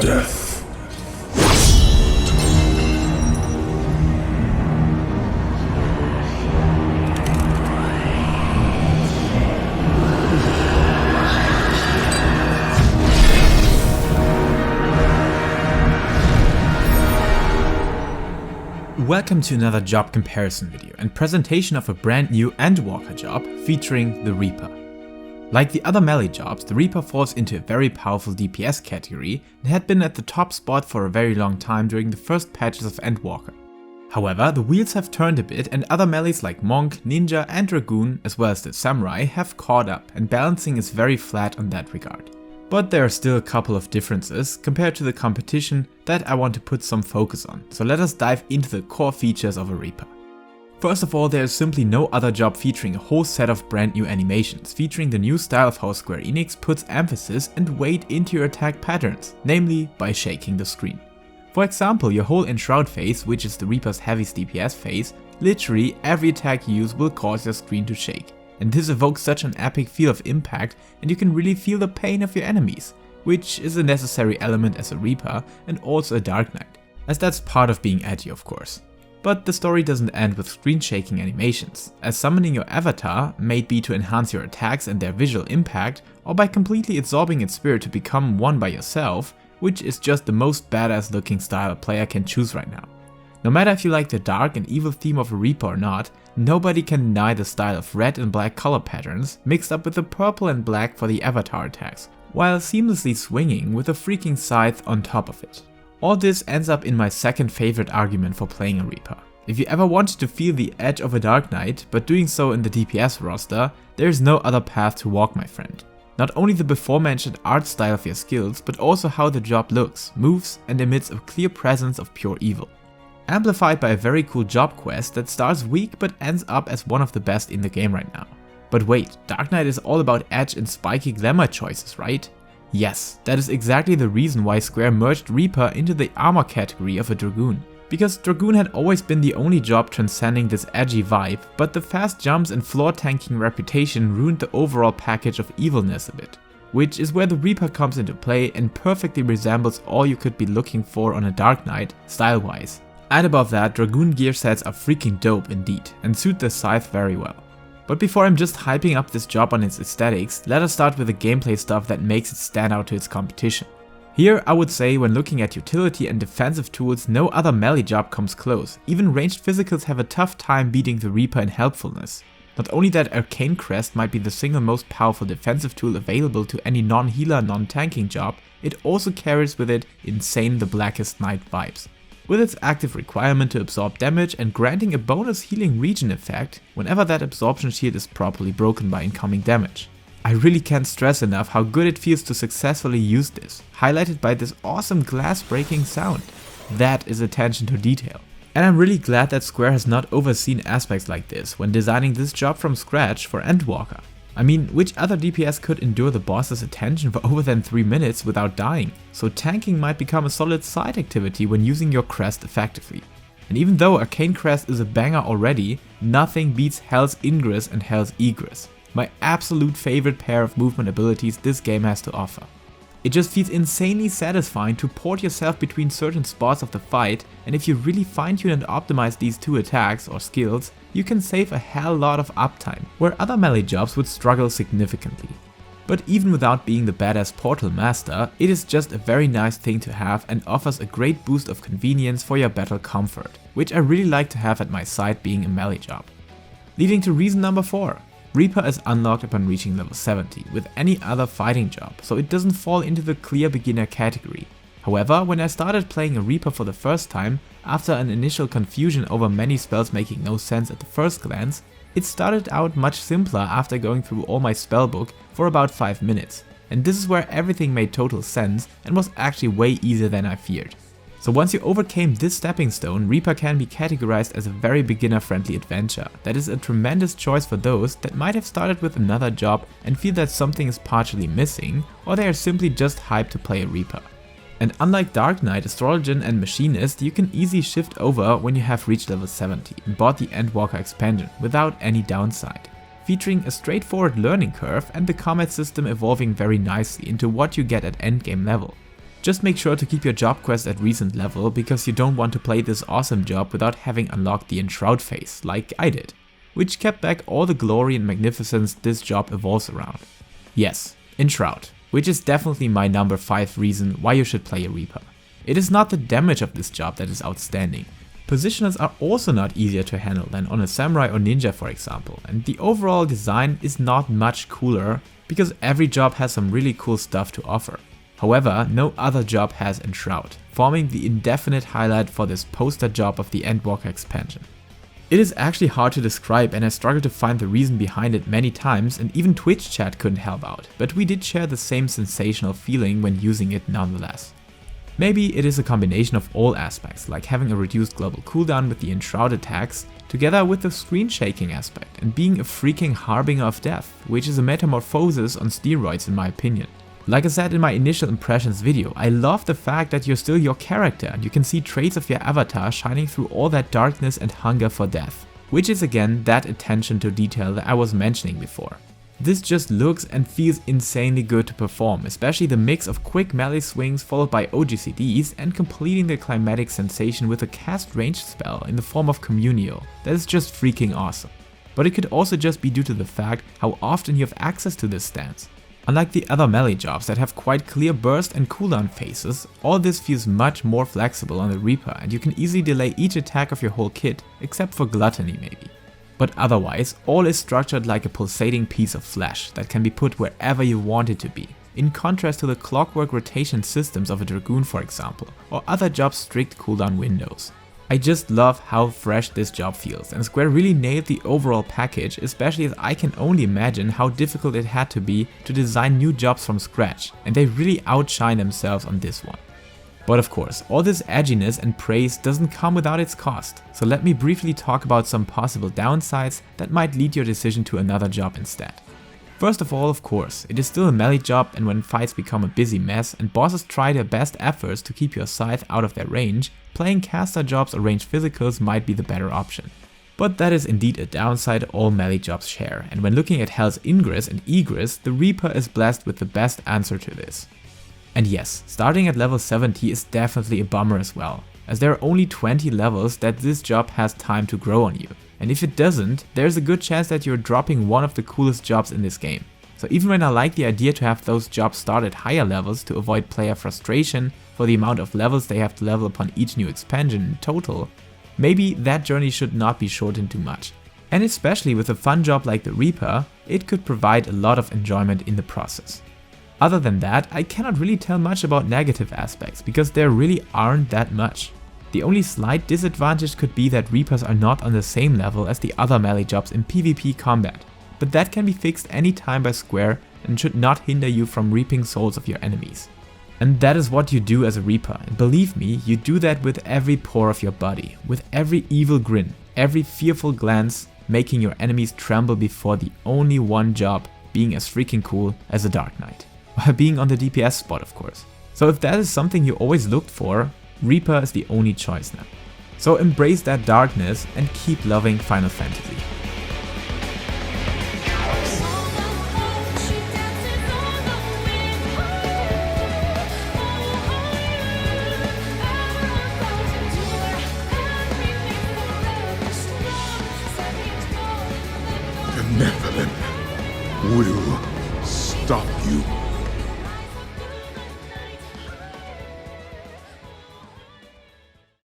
Death. Welcome to another job comparison video and presentation of a brand new Endwalker job featuring the Reaper. Like the other melee jobs, the Reaper falls into a very powerful DPS category and had been at the top spot for a very long time during the first patches of Endwalker. However, the wheels have turned a bit and other melees like Monk, Ninja and Dragoon as well as the Samurai have caught up, and balancing is very flat on that regard. But there are still a couple of differences compared to the competition that I want to put some focus on, so let us dive into the core features of a Reaper. First of all, there is simply no other job featuring a whole set of brand new animations, featuring the new style of how Square Enix puts emphasis and weight into your attack patterns, namely by shaking the screen. For example, your whole Enshroud phase, which is the Reaper's heaviest DPS phase, literally every attack you use will cause your screen to shake. And this evokes such an epic feel of impact, and you can really feel the pain of your enemies, which is a necessary element as a Reaper and also a Dark Knight, as that's part of being edgy of course. But the story doesn't end with screen shaking animations, as summoning your avatar may be to enhance your attacks and their visual impact, or by completely absorbing its spirit to become one by yourself, which is just the most badass looking style a player can choose right now. No matter if you like the dark and evil theme of a Reaper or not, nobody can deny the style of red and black color patterns mixed up with the purple and black for the avatar attacks, while seamlessly swinging with a freaking scythe on top of it. All this ends up in my second favorite argument for playing a Reaper. If you ever wanted to feel the edge of a Dark Knight, but doing so in the DPS roster, there is no other path to walk, my friend. Not only the before mentioned art style of your skills, but also how the job looks, moves and emits a clear presence of pure evil. Amplified by a very cool job quest that starts weak but ends up as one of the best in the game right now. But wait, Dark Knight is all about edge and spiky glamour choices, right? Yes, that is exactly the reason why Square merged Reaper into the armor category of a Dragoon. Because Dragoon had always been the only job transcending this edgy vibe, but the fast jumps and floor tanking reputation ruined the overall package of evilness a bit. Which is where the Reaper comes into play and perfectly resembles all you could be looking for on a Dark Knight, style-wise. And above that, Dragoon gear sets are freaking dope indeed, and suit the scythe very well. But before I'm just hyping up this job on its aesthetics, let us start with the gameplay stuff that makes it stand out to its competition. Here I would say when looking at utility and defensive tools, no other melee job comes close. Even ranged physicals have a tough time beating the Reaper in helpfulness. Not only that Arcane Crest might be the single most powerful defensive tool available to any non-healer, non-tanking job, it also carries with it insane the Blackest Night vibes. With its active requirement to absorb damage and granting a bonus healing regen effect whenever that absorption shield is properly broken by incoming damage. I really can't stress enough how good it feels to successfully use this, highlighted by this awesome glass breaking sound. That is attention to detail. And I'm really glad that Square has not overseen aspects like this when designing this job from scratch for Endwalker. I mean, which other DPS could endure the boss's attention for over than 3 minutes without dying? So tanking might become a solid side activity when using your crest effectively. And even though Arcane Crest is a banger already, nothing beats Hell's Ingress and Hell's Egress, my absolute favorite pair of movement abilities this game has to offer. It just feels insanely satisfying to port yourself between certain spots of the fight, and if you really fine-tune and optimize these two attacks or skills, you can save a hell lot of uptime, where other melee jobs would struggle significantly. But even without being the badass portal master, it is just a very nice thing to have and offers a great boost of convenience for your battle comfort, which I really like to have at my side being a melee job. Leading to reason number 4. Reaper is unlocked upon reaching level 70 with any other fighting job, so it doesn't fall into the clear beginner category. However, when I started playing a Reaper for the first time, after an initial confusion over many spells making no sense at the first glance, it started out much simpler after going through all my spellbook for about 5 minutes, and this is where everything made total sense and was actually way easier than I feared. So once you overcame this stepping stone, Reaper can be categorized as a very beginner-friendly adventure that is a tremendous choice for those that might have started with another job and feel that something is partially missing, or they are simply just hyped to play a Reaper. And unlike Dark Knight, Astrologian and Machinist, you can easily shift over when you have reached level 70 and bought the Endwalker expansion without any downside, featuring a straightforward learning curve and the combat system evolving very nicely into what you get at endgame level. Just make sure to keep your job quest at recent level because you don't want to play this awesome job without having unlocked the Enshroud phase, like I did, which kept back all the glory and magnificence this job evolves around. Yes, Enshroud, which is definitely my number 5 reason why you should play a Reaper. It is not the damage of this job that is outstanding. Positioners are also not easier to handle than on a Samurai or Ninja, for example, and the overall design is not much cooler because every job has some really cool stuff to offer. However, no other job has Enshroud, forming the indefinite highlight for this poster job of the Endwalker expansion. It is actually hard to describe and I struggled to find the reason behind it many times, and even Twitch chat couldn't help out, but we did share the same sensational feeling when using it nonetheless. Maybe it is a combination of all aspects, like having a reduced global cooldown with the Enshroud attacks, together with the screen shaking aspect and being a freaking harbinger of death, which is a metamorphosis on steroids in my opinion. Like I said in my initial impressions video, I love the fact that you're still your character and you can see traits of your avatar shining through all that darkness and hunger for death, which is again that attention to detail that I was mentioning before. This just looks and feels insanely good to perform, especially the mix of quick melee swings followed by OGCDs and completing the climatic sensation with a cast ranged spell in the form of Communio that is just freaking awesome. But it could also just be due to the fact how often you have access to this stance. Unlike the other melee jobs that have quite clear burst and cooldown phases, all this feels much more flexible on the Reaper and you can easily delay each attack of your whole kit, except for Gluttony maybe. But otherwise, all is structured like a pulsating piece of flesh that can be put wherever you want it to be, in contrast to the clockwork rotation systems of a Dragoon for example, or other jobs' strict cooldown windows. I just love how fresh this job feels, and Square really nailed the overall package, especially as I can only imagine how difficult it had to be to design new jobs from scratch, and they really outshine themselves on this one. But of course, all this edginess and praise doesn't come without its cost, so let me briefly talk about some possible downsides that might lead your decision to another job instead. First of all, of course, it is still a melee job, and when fights become a busy mess and bosses try their best efforts to keep your scythe out of their range, playing caster jobs or ranged physicals might be the better option. But that is indeed a downside all melee jobs share, and when looking at Hell's Ingress and Egress, the Reaper is blessed with the best answer to this. And yes, starting at level 70 is definitely a bummer as well, as there are only 20 levels that this job has time to grow on you. And if it doesn't, there's a good chance that you're dropping one of the coolest jobs in this game. So even when I like the idea to have those jobs start at higher levels to avoid player frustration for the amount of levels they have to level upon each new expansion in total, maybe that journey should not be shortened too much. And especially with a fun job like the Reaper, it could provide a lot of enjoyment in the process. Other than that, I cannot really tell much about negative aspects because there really aren't that much. The only slight disadvantage could be that Reapers are not on the same level as the other melee jobs in PvP combat, but that can be fixed anytime by Square and should not hinder you from reaping souls of your enemies. And that is what you do as a Reaper, and believe me, you do that with every pore of your body, with every evil grin, every fearful glance, making your enemies tremble before the only one job being as freaking cool as a Dark Knight. While being on the DPS spot of course. So if that is something you always looked for, Reaper is the only choice now. So embrace that darkness and keep loving Final Fantasy. Benevolent will stop you.